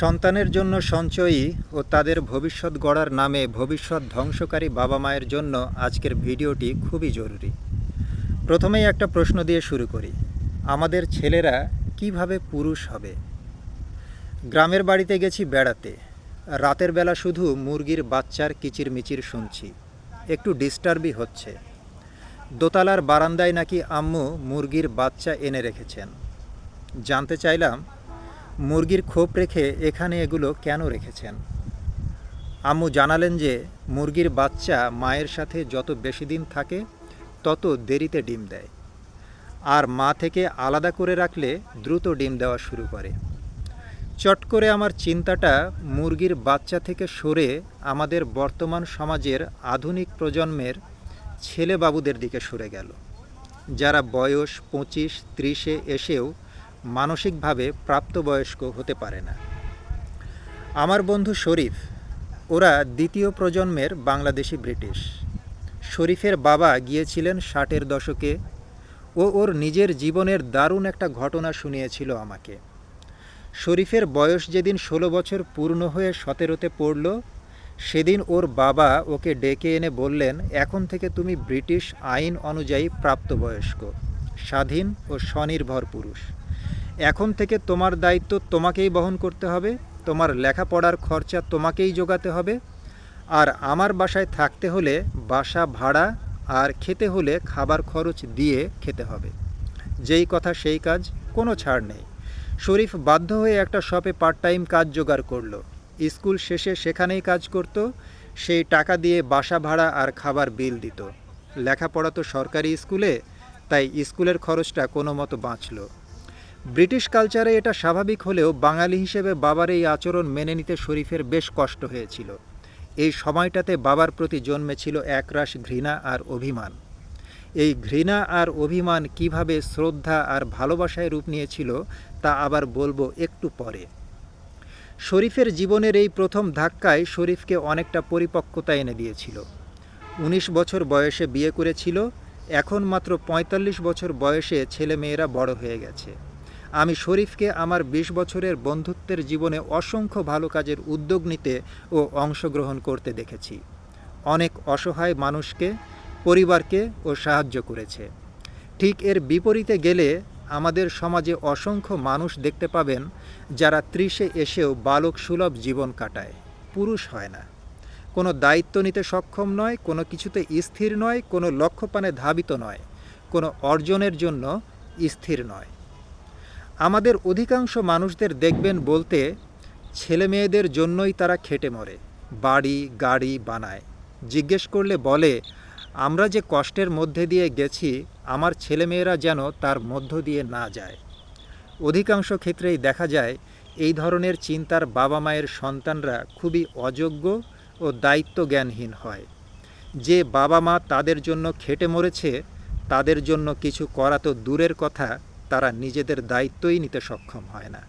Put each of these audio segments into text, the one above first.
সন্তানের জন্য সঞ্চয়ী ও তাদের ভবিষ্যৎ গড়ার নামে ভবিষ্যৎ ধ্বংসকারী বাবা মায়ের জন্য আজকের ভিডিওটি খুবই জরুরি। প্রথমেই একটা প্রশ্ন দিয়ে শুরু করি, আমাদের ছেলেরা কিভাবে পুরুষ হবে? গ্রামের বাড়িতে গেছি বেড়াতে, রাতের বেলা শুধু মুরগির বাচ্চার কিচিরমিচির শুনছি, একটু ডিস্টার্বই হচ্ছে। দোতলার বারান্দায় নাকি আম্মু মুরগির বাচ্চা এনে রেখেছেন। জানতে চাইলাম, মুরগির খোপ রেখে এখানে এগুলো কেন রেখেছেন? আম্মু জানালেন যে মুরগির বাচ্চা মায়ের সাথে যত বেশি দিন থাকে তত দেরিতে ডিম দেয়, আর মা থেকে আলাদা করে রাখলে দ্রুত ডিম দেওয়া শুরু করে। চট করে আমার চিন্তাটা মুরগির বাচ্চা থেকে সরে আমাদের বর্তমান সমাজের আধুনিক প্রজন্মের ছেলে বাবুদের দিকে সরে গেল, যারা বয়স 25-30-এ এসেও মানসিকভাবে প্রাপ্তবয়স্ক হতে পারে না। আমার বন্ধু শরীফ, ওরা দ্বিতীয় প্রজন্মের বাংলাদেশি ব্রিটিশ। শরীফের বাবা গিয়েছিলেন 60-এর দশকে। ওর নিজের জীবনের দারুণ একটা ঘটনা শুনিয়েছিল আমাকে। শরীফের বয়স যেদিন 16 বছর পূর্ণ হয়ে 17-তে পড়ল, সেদিন ওর বাবা ওকে ডেকে এনে বললেন, এখন থেকে তুমি ব্রিটিশ আইন অনুযায়ী প্রাপ্তবয়স্ক, স্বাধীন ও স্বনির্ভর পুরুষ। এখন থেকে তোমার দায়িত্ব তোমাকেই বহন করতে হবে, তোমার লেখাপড়ার খরচা তোমাকেই জোগাতে হবে, আর আমার বাসায় থাকতে হলে বাসা ভাড়া আর খেতে হলে খাবার খরচ দিয়ে খেতে হবে। যেই কথা সেই কাজ, কোনো ছাড় নেই। শরীফ বাধ্য হয়ে একটা শপে পার্ট টাইম কাজ জোগাড় করলো। স্কুল শেষে সেখানেই কাজ করত, সেই টাকা দিয়ে বাসা ভাড়া আর খাবার বিল দিত। লেখাপড়া তো সরকারি স্কুলে, তাই স্কুলের খরচটা কোনো মতো বাঁচল। ব্রিটিশ কালচারে এটা স্বাভাবিক হলেও বাঙালি হিসেবে বাবার এই আচরণ মেনে নিতে শরীফের বেশ কষ্ট হয়েছিল। এই সময়টাতে বাবার প্রতি জন্মেছিল একরাশ ঘৃণা আর অভিমান। এই ঘৃণা আর অভিমান কিভাবে শ্রদ্ধা আর ভালোবাসায় রূপ নিয়েছিল তা আবার বলবো একটু পরে। শরীফের জীবনের এই প্রথম ধাক্কায় শরীফকে অনেকটা পরিপক্কতা এনে দিয়েছিল। 19 বছর বয়সে বিয়ে করেছিল, এখন মাত্র 45 বছর বয়সে ছেলে মেয়েরা বড় হয়ে গেছে। আমি শরীফকে আমার 20 বছরের বন্ধুত্বের জীবনে অসংখ্য ভালো কাজের উদ্যোগ নিতে ও অংশগ্রহণ করতে দেখেছি। অনেক অসহায় মানুষকে, পরিবারকে ও সাহায্য করেছে। ঠিক এর বিপরীতে গেলে আমাদের সমাজে অসংখ্য মানুষ দেখতে পাবেন যারা 30-এ এসেও বালক সুলভ জীবন কাটায়, পুরুষ হয় না, কোনো দায়িত্ব নিতে সক্ষম নয়, কোনো কিছুতে স্থির নয়, কোনো লক্ষ্যপানে ধাবিত নয়, কোনো অর্জনের জন্য স্থির নয়। আমাদের অধিকাংশ মানুষদের দেখবেন বলতে, ছেলে মেয়েদের জন্যই তারা খেটে মরে, বাড়ি গাড়ি বানায়। জিজ্ঞেস করলে বলে, আমরা যে কষ্টের মধ্যে দিয়ে গেছি, আমার ছেলেমেয়েরা যেন তার মধ্য দিয়ে না যায়। অধিকাংশ ক্ষেত্রেই দেখা যায় এই ধরনের চিন্তার বাবা মায়ের সন্তানরা খুবই অযোগ্য ও দায়িত্বজ্ঞানহীন হয়। যে বাবা মা তাদের জন্য খেটে মরেছে, তাদের জন্য কিছু করা তো দূরের কথা, তারা নিজেদের দায়িত্বই নিতে সক্ষম হয় না।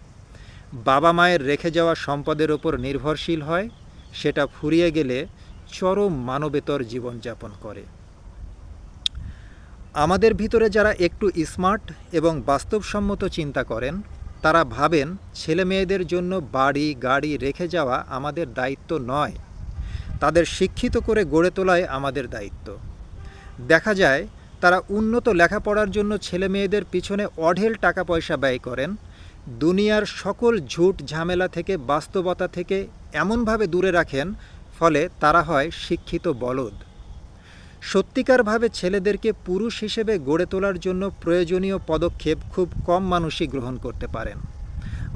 বাবা মায়ের রেখে যাওয়া সম্পদের ওপর নির্ভরশীল হয়, সেটা ফুরিয়ে গেলে চরম মানবেতর জীবনযাপন করে। আমাদের ভিতরে যারা একটু স্মার্ট এবং বাস্তবসম্মত চিন্তা করেন, তারা ভাবেন ছেলে মেয়েদের জন্য বাড়ি গাড়ি রেখে যাওয়া আমাদের দায়িত্ব নয়, তাদের শিক্ষিত করে গড়ে তোলাই আমাদের দায়িত্ব। দেখা যায় তারা উন্নত লেখাপড়ার জন্য ছেলে মেয়েদের পিছনে অঢেল টাকা পয়সা ব্যয় করেন, দুনিয়ার সকল ঝুট ঝামেলা থেকে, বাস্তবতা থেকে এমনভাবে দূরে রাখেন, ফলে তারা হয় শিক্ষিত বলদ। সত্যিকারভাবে ছেলেদেরকে পুরুষ হিসেবে গড়ে তোলার জন্য প্রয়োজনীয় পদক্ষেপ খুব কম মানুষই গ্রহণ করতে পারেন,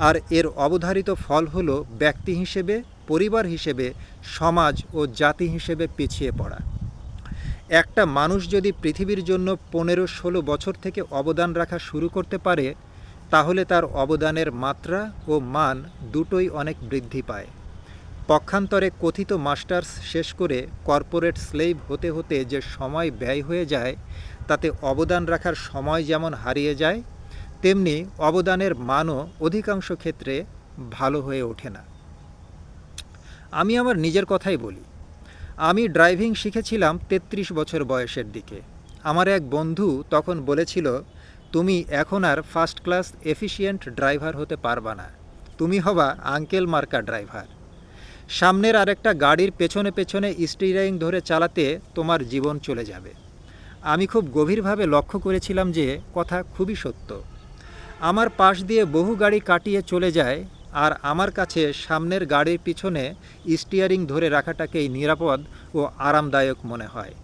আর এর অবধারিত ফল হলো ব্যক্তি হিসেবে, পরিবার হিসেবে, সমাজ ও জাতি হিসেবে পিছিয়ে পড়া। একটা মানুষ যদি পৃথিবীর জন্য 15-16 বছর থেকে অবদান রাখা শুরু করতে পারে, তাহলে তার অবদানের মাত্রা ও মান দুটোই অনেক বৃদ্ধি পায়। পক্ষান্তরে কথিত মাস্টার্স শেষ করে কর্পোরেট স্লেভ হতে হতে যে সময় ব্যয় হয়ে যায়, তাতে অবদান রাখার সময় যেমন হারিয়ে যায়, তেমনি অবদানের মানও অধিকাংশ ক্ষেত্রে ভালো হয়ে ওঠে না। আমি আমার নিজের কথাই বলি। আমি ড্রাইভিং শিখেছিলাম 33 বছর বয়সের দিকে। আমার এক বন্ধু তখন বলেছিল, তুমি এখন আর ফার্স্ট ক্লাস এফিশিয়েন্ট ড্রাইভার হতে পারবা না, তুমি হবা আঙ্কেল মার্কা ড্রাইভার। সামনের আরেকটা গাড়ির পেছনে পেছনে স্টিয়ারিং ধরে চালাতে তোমার জীবন চলে যাবে। আমি খুব গভীরভাবে লক্ষ্য করেছিলাম যে কথা খুবই সত্য। আমার পাশ দিয়ে বহু গাড়ি কাটিয়ে চলে যায়, আর আমার কাছে সামনের গাড়ির পিছনে স্টিয়ারিং ধরে রাখাটাকেই নিরাপদ ও আরামদায়ক মনে হয়।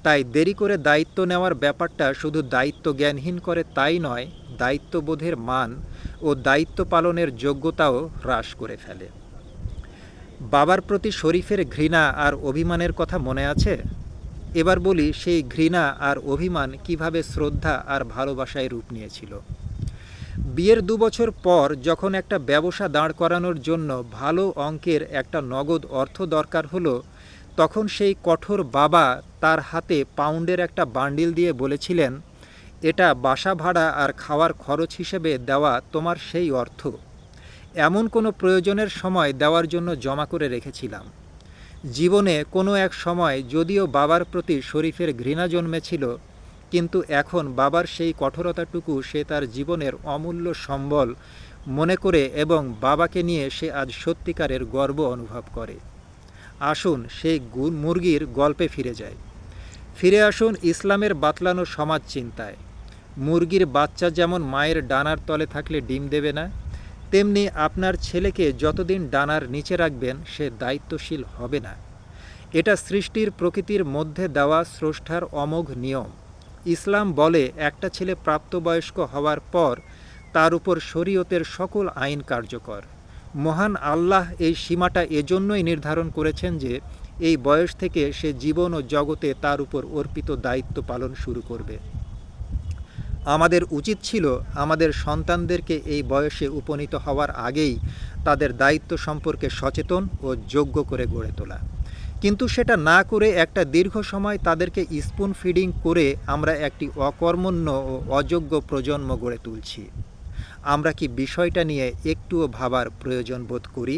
তাই দেরি করে দায়িত্ব নেওয়ার ব্যাপারটা শুধু দায়িত্ব জ্ঞানহীন করে তাই নয়, দায়িত্ববোধের মান ও দায়িত্ব পালনের যোগ্যতাও হ্রাস করে ফেলে। বাবার প্রতি শরীফের ঘৃণা আর অভিমানের কথা মনে আছে? এবার বলি সেই ঘৃণা আর অভিমান কিভাবে শ্রদ্ধা আর ভালোবাসায় রূপ নিয়েছিল। বিয়ের 2 বছর পর যখন একটা ব্যবসা দাঁড় করানোর জন্য ভালো অঙ্কের একটা নগদ অর্থ দরকার হলো, তখন সেই কঠোর বাবা তার হাতে পাউন্ডের একটা বান্ডিল দিয়ে বলেছিলেন, এটা বাসা ভাড়া আর খাওয়ার খরচ হিসেবে দেওয়া তোমার সেই অর্থ। এমন কোনো প্রয়োজনের সময় দেওয়ার জন্য জমা করে রেখেছিলাম। জীবনে কোনো এক সময় যদিও বাবার প্রতি শরীফের ঘৃণা জন্মেছিল, কিন্তু এখন বাবার সেই কঠোরতাটুকু সে তার জীবনের অমূল্য সম্বল মনে করে এবং বাবাকে নিয়ে সে আজ সত্যিকারের গর্ব অনুভব করে। আসুন সেই মুরগির গল্পে ফিরে যাই। ফিরে আসুন ইসলামের বাতলানো সমাজ চিন্তায়। মুরগির বাচ্চা যেমন মায়ের ডানার তলে থাকলে ডিম দেবে না, তেমনি আপনার ছেলেকে যতদিন ডানার নিচে রাখবেন সে দায়িত্বশীল হবে না। এটা সৃষ্টির প্রকৃতির মধ্যে দেওয়া স্রষ্টার অমোঘ নিয়ম। ইসলাম বলে একটা ছেলে প্রাপ্তবয়স্ক হওয়ার পর তার উপর শরীয়তের সকল আইন কার্যকর। মহান আল্লাহ এই সীমাটা এজন্যই নির্ধারণ করেছেন যে এই বয়স থেকে সে জীবন ও জগতে তার উপর অর্পিত দায়িত্ব পালন শুরু করবে। আমাদের উচিত ছিল আমাদের সন্তানদেরকে এই বয়সে উপনীত হওয়ার আগেই তাদের দায়িত্ব সম্পর্কে সচেতন ও যোগ্য করে গড়ে তোলা। কিন্তু সেটা না করে একটা দীর্ঘ সময় তাদেরকে স্পুন ফিডিং করে আমরা একটি অকর্মণ্য ও অযোগ্য প্রজন্ম গড়ে তুলছি। আমরা কি বিষয়টা নিয়ে একটুও ভাবার প্রয়োজন বোধ করি?